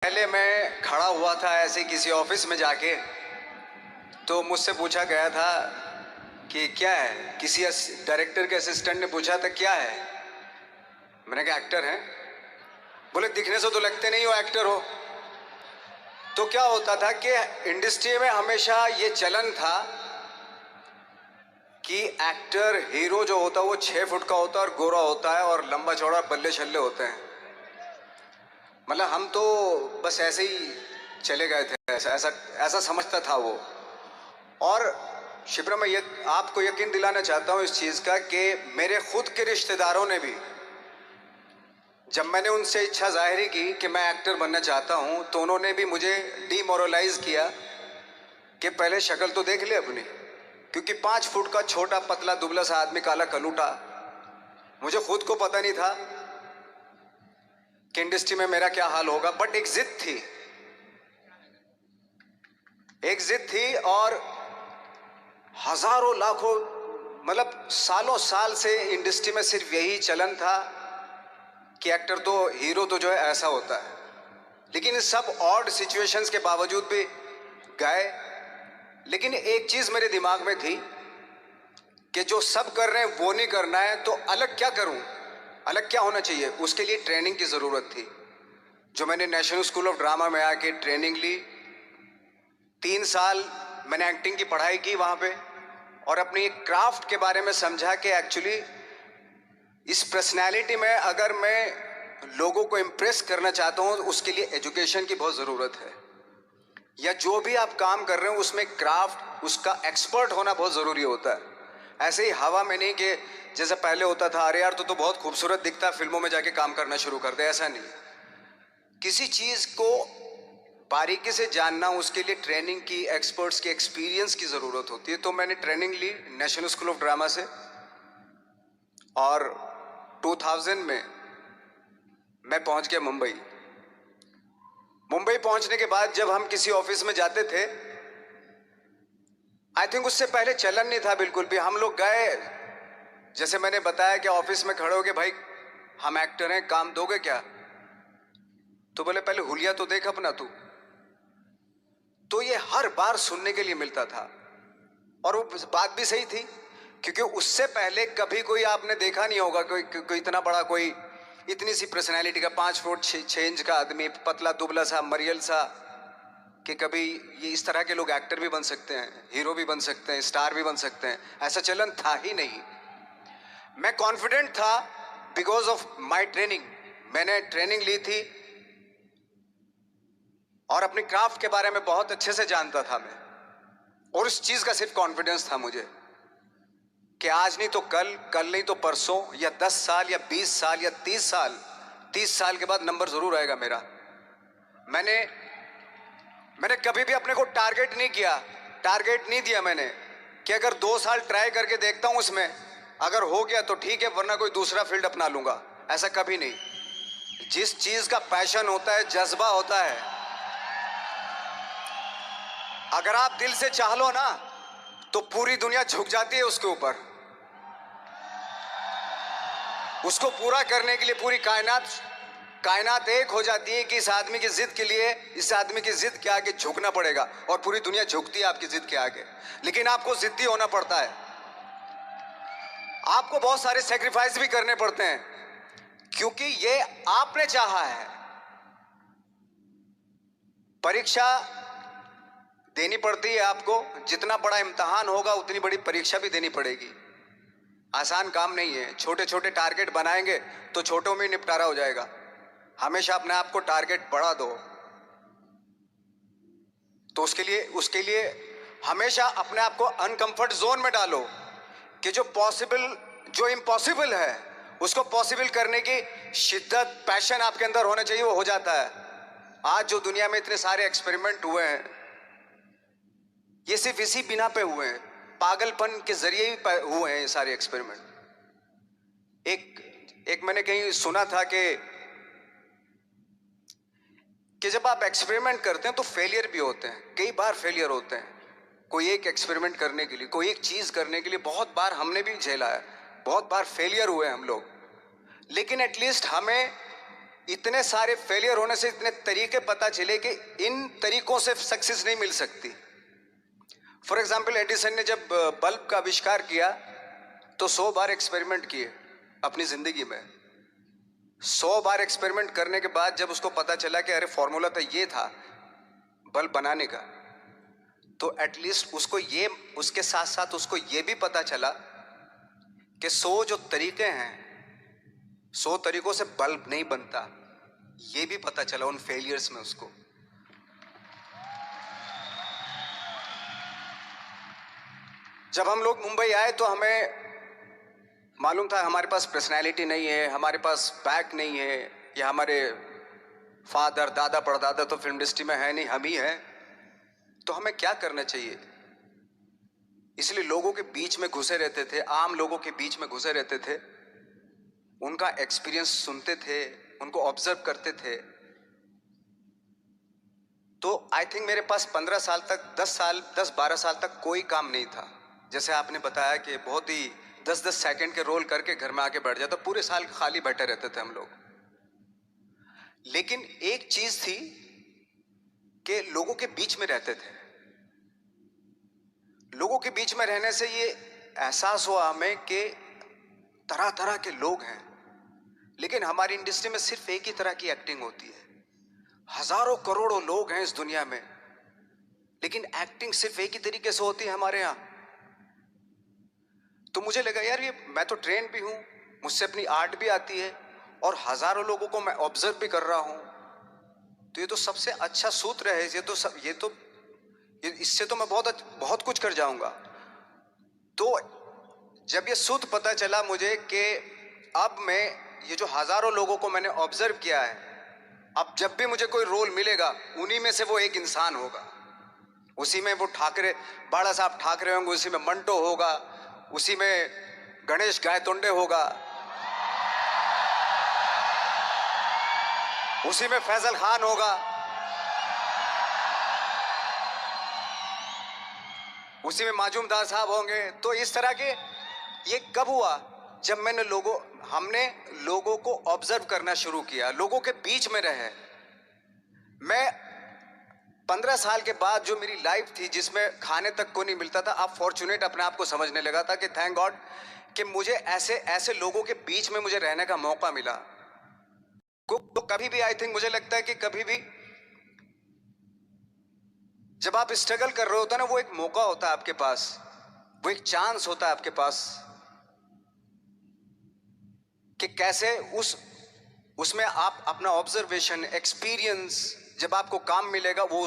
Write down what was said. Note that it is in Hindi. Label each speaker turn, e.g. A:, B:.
A: पहले मैं खड़ा हुआ था ऐसे किसी ऑफिस में जाके, तो मुझसे पूछा गया था कि क्या है। किसी डायरेक्टर के असिस्टेंट ने पूछा था क्या है। मैंने कहा एक्टर हैं। बोले दिखने से तो लगते नहीं हो एक्टर हो। तो क्या होता था कि इंडस्ट्री में हमेशा ये चलन था कि एक्टर हीरो जो होता है वो 6 फुट का होता है और गोरा होता है और लंबा चौड़ा बल्ले छल्ले होते हैं। मतलब हम तो बस ऐसे ही चले गए थे, ऐसा ऐसा ऐसा समझता था वो। और शिप्रा, मैं ये आपको यकीन दिलाना चाहता हूँ इस चीज़ का कि मेरे खुद के रिश्तेदारों ने भी, जब मैंने उनसे इच्छा जाहिर की कि मैं एक्टर बनना चाहता हूँ, तो उन्होंने भी मुझे डीमोरलाइज किया कि पहले शक्ल तो देख ले अपनी, क्योंकि 5 फुट का छोटा पतला दुबला सा आदमी, काला कलूटा। मुझे खुद को पता नहीं था कि इंडस्ट्री में मेरा क्या हाल होगा, बट एक जिद थी, एक जिद थी। और हजारों लाखों, मतलब सालों साल से इंडस्ट्री में सिर्फ यही चलन था कि एक्टर तो, हीरो तो जो है ऐसा होता है। लेकिन इस सब ऑड सिचुएशंस के बावजूद भी गए। लेकिन एक चीज मेरे दिमाग में थी कि जो सब कर रहे हैं वो नहीं करना है, तो अलग क्या करूं, अलग क्या होना चाहिए। उसके लिए ट्रेनिंग की जरूरत थी, जो मैंने नेशनल स्कूल ऑफ ड्रामा में आके ट्रेनिंग ली। 3 साल मैंने एक्टिंग की पढ़ाई की वहाँ पे, और अपनी एक क्राफ्ट के बारे में समझा कि एक्चुअली इस पर्सनैलिटी में अगर मैं लोगों को इम्प्रेस करना चाहता हूँ, उसके लिए एजुकेशन की बहुत ज़रूरत है। या जो भी आप काम कर रहे हो उसमें क्राफ्ट, उसका एक्सपर्ट होना बहुत ज़रूरी होता है। ऐसे ही हवा में नहीं कि जैसे पहले होता था, अरे यार तो बहुत खूबसूरत दिखता है, फिल्मों में जाके काम करना शुरू कर दे। ऐसा नहीं, किसी चीज़ को बारीकी से जानना, उसके लिए ट्रेनिंग की, एक्सपर्ट्स की, एक्सपीरियंस की ज़रूरत होती है। तो मैंने ट्रेनिंग ली नेशनल स्कूल ऑफ ड्रामा से, और 2000 में मैं पहुंच गया मुंबई। मुंबई पहुंचने के बाद जब हम किसी ऑफिस में जाते थे, आई थिंक उससे पहले चलन नहीं था बिल्कुल भी। हम लोग गए, जैसे मैंने बताया कि ऑफिस में खड़े हो के, भाई हम एक्टर हैं, काम दोगे क्या। तो बोले पहले हुलिया तो देख अपना तू। तो ये हर बार सुनने के लिए मिलता था, और वो बात भी सही थी, क्योंकि उससे पहले कभी कोई आपने देखा नहीं होगा कोई इतना बड़ा, कोई इतनी सी पर्सनैलिटी का 5 फुट 6 इंच का आदमी, पतला दुबला सा मरियल सा, कि कभी ये इस तरह के लोग एक्टर भी बन सकते हैं, हीरो भी बन सकते हैं, स्टार भी बन सकते हैं। ऐसा चलन था ही नहीं। मैं कॉन्फिडेंट था बिकॉज ऑफ माई ट्रेनिंग। मैंने ट्रेनिंग ली थी और अपनी क्राफ्ट के बारे में बहुत अच्छे से जानता था मैं, और उस चीज का सिर्फ कॉन्फिडेंस था मुझे कि आज नहीं तो कल, कल नहीं तो परसों, या 10 साल या 20 साल या 30 साल, 30 साल के बाद नंबर जरूर आएगा मेरा। मैंने कभी भी अपने को टारगेट नहीं किया, टारगेट नहीं दिया मैंने कि अगर 2 साल ट्राई करके देखता हूं, इसमें अगर हो गया तो ठीक है, वरना कोई दूसरा फील्ड अपना लूंगा। ऐसा कभी नहीं। जिस चीज का पैशन होता है, जज्बा होता है, अगर आप दिल से चाह लो ना, तो पूरी दुनिया झुक जाती है उसके ऊपर। उसको पूरा करने के लिए पूरी कायनात एक हो जाती है कि इस आदमी की जिद के लिए, इस आदमी की जिद के आगे झुकना पड़ेगा, और पूरी दुनिया झुकती है आपकी जिद के आगे। लेकिन आपको जिद्दी होना पड़ता है, आपको बहुत सारे सेक्रीफाइस भी करने पड़ते हैं, क्योंकि ये आपने चाहा है। परीक्षा देनी पड़ती है आपको, जितना बड़ा इम्तिहान होगा उतनी बड़ी परीक्षा भी देनी पड़ेगी। आसान काम नहीं है। छोटे छोटे टारगेट बनाएंगे तो छोटों में निपटारा हो जाएगा। हमेशा अपने आप को टारगेट बढ़ा दो। तो उसके लिए हमेशा अपने आप को अनकंफर्ट जोन में डालो, कि जो इम्पॉसिबल है उसको पॉसिबल करने की शिद्दत, पैशन आपके अंदर होना चाहिए, वो हो जाता है। आज जो दुनिया में इतने सारे एक्सपेरिमेंट हुए हैं, ये सिर्फ इसी बिना पे हुए हैं, पागलपन के जरिए ही हुए हैं ये सारे एक्सपेरिमेंट। एक मैंने कहीं सुना था कि जब आप एक्सपेरिमेंट करते हैं तो फेलियर भी होते हैं, कई बार फेलियर होते हैं। कोई एक एक्सपेरिमेंट करने के लिए, कोई एक चीज करने के लिए बहुत बार हमने भी झेला है, बहुत बार फेलियर हुए हम लोग। लेकिन एटलीस्ट हमें इतने सारे फेलियर होने से इतने तरीके पता चले कि इन तरीकों से सक्सेस नहीं मिल सकती। फॉर एग्जाम्पल, एडिसन ने जब बल्ब का आविष्कार किया तो 100 बार एक्सपेरिमेंट किए अपनी जिंदगी में। 100 बार एक्सपेरिमेंट करने के बाद जब उसको पता चला कि अरे फॉर्मूला तो ये था बल्ब बनाने का, तो एटलीस्ट उसको ये, उसके साथ साथ उसको ये भी पता चला कि 100 जो तरीके हैं, 100 तरीकों से बल्ब नहीं बनता, ये भी पता चला उन फेलियर्स में उसको। जब हम लोग मुंबई आए तो हमें मालूम था हमारे पास पर्सनैलिटी नहीं है, हमारे पास बैक नहीं है, या हमारे फादर दादा परदादा तो फिल्म इंडस्ट्री में है नहीं, हम ही हैं, तो हमें क्या करना चाहिए। इसलिए लोगों के बीच में घुसे रहते थे, आम लोगों के बीच में घुसे रहते थे, उनका एक्सपीरियंस सुनते थे, उनको ऑब्जर्व करते थे। तो आई थिंक मेरे पास 15 साल तक, 10-12 साल तक कोई काम नहीं था। जैसे आपने बताया कि बहुत ही 10-10 सेकंड के रोल करके घर में आके बैठ जाता, पूरे साल खाली बैठे रहते थे हम लोग। लेकिन एक चीज थी कि लोगों के बीच में रहते थे। लोगों के बीच में रहने से ये एहसास हुआ हमें कि तरह तरह के लोग हैं, लेकिन हमारी इंडस्ट्री में सिर्फ एक ही तरह की एक्टिंग होती है। हजारों करोड़ों लोग हैं इस दुनिया में, लेकिन एक्टिंग सिर्फ एक ही तरीके से होती है हमारे यहाँ। तो मुझे लगा यार, ये मैं तो ट्रेन भी हूं, मुझसे अपनी आर्ट भी आती है, और हजारों लोगों को मैं ऑब्जर्व भी कर रहा हूं, तो ये तो सबसे अच्छा सूत्र है। इससे तो मैं बहुत कुछ कर जाऊंगा। तो जब ये सूत्र पता चला मुझे कि अब मैं ये जो हजारों लोगों को मैंने ऑब्जर्व किया है, अब जब भी मुझे कोई रोल मिलेगा उन्हीं में से वो एक इंसान होगा। उसी में वो ठाकरे, बाला साहब ठाकरे होंगे, उसी में मंटो होगा, उसी में गणेश गायतोंडे होगा, उसी में फैजल खान होगा, उसी में माजूमदार साहब होंगे। तो इस तरह के, ये कब हुआ? जब हमने लोगों को ऑब्जर्व करना शुरू किया, लोगों के बीच में रहे। मैं 15 साल के बाद जो मेरी लाइफ थी, जिसमें खाने तक को नहीं मिलता था, अब फॉर्चुनेट अपने आप को समझने लगा था कि थैंक गॉड कि मुझे ऐसे लोगों के बीच में मुझे रहने का मौका मिला। तो कभी भी आई थिंक मुझे लगता है कि कभी भी जब आप स्ट्रगल कर रहे होते हैं ना, वो एक मौका होता है आपके पास, वो एक चांस होता है आपके पास कि कैसे उसमें आप अपना ऑब्जर्वेशन, एक्सपीरियंस, जब आपको काम मिलेगा वो